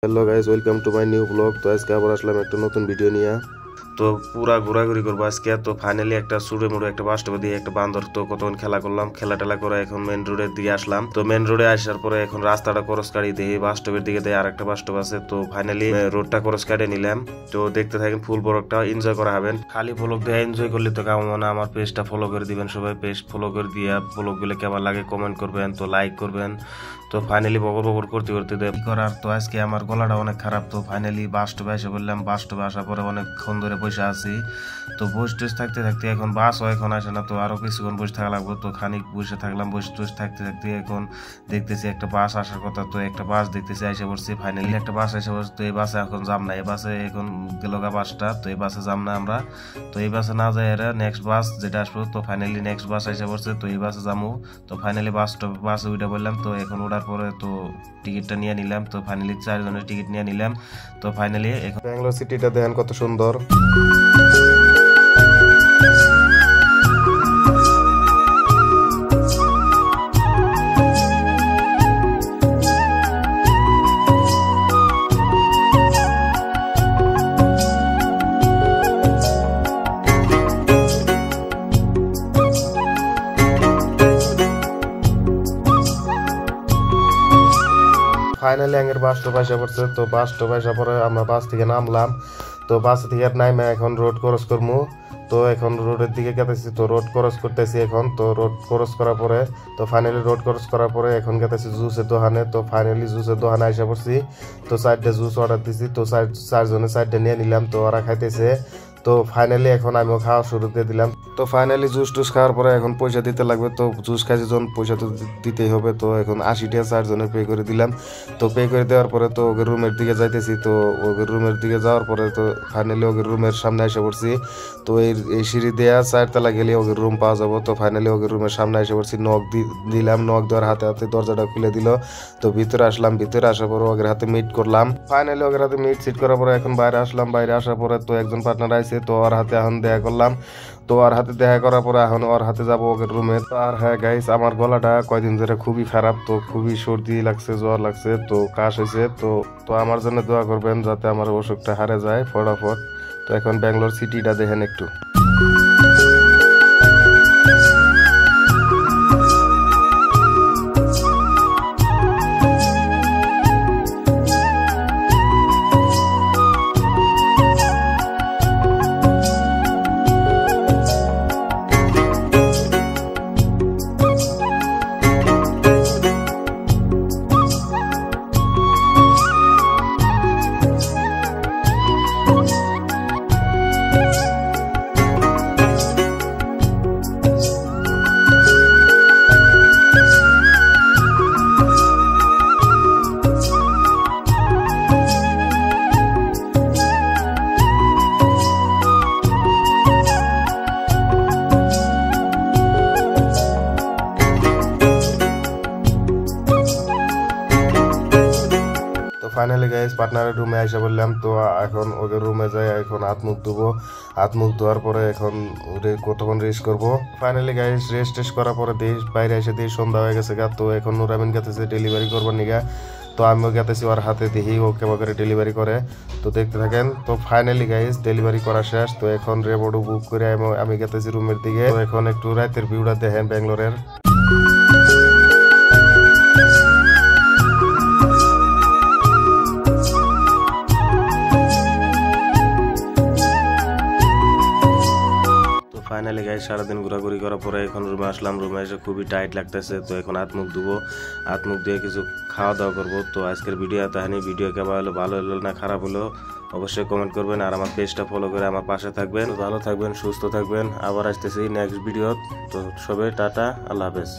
Hello guys, welcome to my new blog. তো আজকে আবার আসলাম একটা নতুন ভিডিও নিয়ে। তো পুরা ঘোরাঘুরি করবো আজকে। তো ফাইনালি একটা সুড়ে মুড়ে একটা বাস্তবে দিয়ে একটা বান্দর তো কতক্ষণ খেলা করলাম, খেলা টেলা করে এখন মেন রোডের দিকে আসলাম। তো মেন রোডে আসার পরে এখন রাস্তাটা ক্রস কাটি দিয়ে বাস্তবের দিকে দেয় আর একটা বাস্তব আছে। তো ফাইনালি রোডটা ক্রস কাটে নিলাম। তো দেখতে থাকেন, ফুল ব্লগটা এনজয় করা হবেন। খালি ব্লগ দিয়ে এনজয় করলে তো কেমন না, আমার পেজটা ফলো করে দিবেন সবাই। পেজ ফলো করে দিয়ে ব্লগ গুলো কেমন লাগে কমেন্ট করবেন, তো লাইক করবেন। তো ফাইনালি বগর বগর করতে করতে কি করার, তো আজকে আমার গলাটা অনেক খারাপ। তো ফাইনালি বাস্তবে এসে বললাম, বাস্তবে আসার পরে অনেকক্ষণ ধরে বসে আছি। তো বসে টুস থাকতে থাকতে এখন বাসও এখন আসে না, তো আরো কিছুক্ষণ বসে থাকা লাগবে। তো খানিক বসে থাকলাম, বসে টুস থাকতে থাকতে এখন দেখতেছি একটা বাস আসার কথা। তো একটা বাস দেখতেছি এসে পড়ছি। ফাইনালি একটা বাস এসে পড়ছে। তো এই বাসে এখন যাম না, এই বাসে এখন গেলগা বাসটা। তো এই বাসে যাম না আমরা। তো এই বাসে না যাই এরা নেক্সট বাস যেটা আসবো। তো ফাইনালি নেক্সট বাস এসে পড়ছে। তো এই বাসে যাবো। তো ফাইনালি বাসে উঠে বললাম। তো এখন ওঠার পরে তো টিকিটটা নিয়ে নিলাম। তো ফাইনালি 4 জনের টিকিট নিয়ে নিলাম। তো ফাইনালি এখন ব্যাঙ্গালোর সিটিটা দেখেন কত সুন্দর। ফাইনালি আঙ্গের বাসটা পয়সা পড়ছে। তো বাসটা পয়সা পরে আমরা বাস থেকে নামলাম। তো বাস থেকে নামে এখন রোড ক্রস করবো। তো এখন রোডের দিকে গেতেছি। তো রোড ক্রস করতেছি এখন। তো রোড ক্রস করার পরে তো ফাইনালি রোড ক্রস করার পরে এখন গেতেছি জুসের দোকানে। তো ফাইনালি জুসের দোকানে এসে পড়ছি। তো 4টা জুস অর্ডার দিছি। তো 4 জনের 4টা নিয়ে নিলাম। তো ওরা খাইতেছে। তো ফাইনালি এখন আমিও খাওয়া শুরু দিয়ে দিলাম। তো ফাইনালি জুস টুস খাওয়ার পরে এখন পয়সা দিতে লাগবে। তো জুস খাইছি যখন পয়সা তো দিতেই হবে। তো এখন 80 টাকা 4 জনের পে করে দিলাম। তো পে করে দেওয়ার পরে তো ওদের রুমের দিকে যাইতেছি। তো ওদের রুমের দিকে যাওয়ার পরে তো ফাইনালি ওদের রুমের সামনে এসে পড়ছি। তো এই সিঁড়ি দেওয়া 4 তলা গেলে ওদের রুম পাওয়া যাবো। তো ফাইনালি ওদের রুমের সামনে এসে পড়ছি। নক দিলাম। নক দেওয়ার হাতে হাতে দরজাটা খুলে দিল। তো ভিতরে আসলাম। ভিতরে আসার পরে ওদের হাতে মিট করলাম। ফাইনালি ওদের হাতে মিট সিট করার পরে এখন বাইরে আসলাম। বাইরে আসার পরে তো একজন পার্টনার আইছে। তো ওর হাতে এখন দেখা করলাম। তো ওর হাতে দেখা করার পরে এখন ওর হাতে যাবো ওদের রুমে। আর হ্যাঁ গাইস, আমার গলাটা কয়দিন ধরে খুবই খারাপ। তো খুবই সর্দি লাগছে, জ্বর লাগছে, তো কাশ হয়েছে। তো আমার জন্য দোয়া করবেন যাতে আমার অসুখটা হারে যায় ফটাফট। তো এখন ব্যাঙ্গালোর সিটিটা দেখেন একটু। ফাইনালি গাইস পার্টনারের রুমে এসে বললাম। তো এখন ওদের রুমে যাই, এখন হাত মুখ ধুবো। হাত মুখ ধোয়ার পরে এখন কতক্ষণ রেস্ট করবো। ফাইনালি গাইস রেস্ট টেস্ট করার পরে দেশ বাইরে এসে দিয়ে সন্ধ্যা হয়ে গেছে গা। তো এখন নুরামিন গেতেছে ডেলিভারি করবার নিগা। তো আমিও গেতেছি ওর হাতে, দেখি ও কেমন করে ডেলিভারি করে। তো দেখতে থাকেন। তো ফাইনালি গাইস ডেলিভারি করা শেষ। তো এখন রেবডো বুক করে আমি গেতেছি রুমের দিকে। তো এখন একটু রাতের ভিউটা দেখেন ব্যাঙ্গালোরের। ফাইনালি গাইস সারাদিন ঘোরাঘুরি করার পরে এখন রুমে আসলাম। রুমে এসে খুবই টাইট লাগতেছে। তো এখন হাত মুখ ধুবো। হাত মুখ দিয়ে কিছু খাওয়া দাওয়া করবো। তো আজকের ভিডিও তাহানি ভিডিও কেমন হলো, ভালো হলো না খারাপ হলো অবশ্যই কমেন্ট করবেন। আর আমার পেজটা ফলো করে আমার পাশে থাকবেন। ভালো থাকবেন, সুস্থ থাকবেন। আবার আসতেছি নেক্সট ভিডিও। তো সবাই টাটা, আল্লাহ হাফেজ।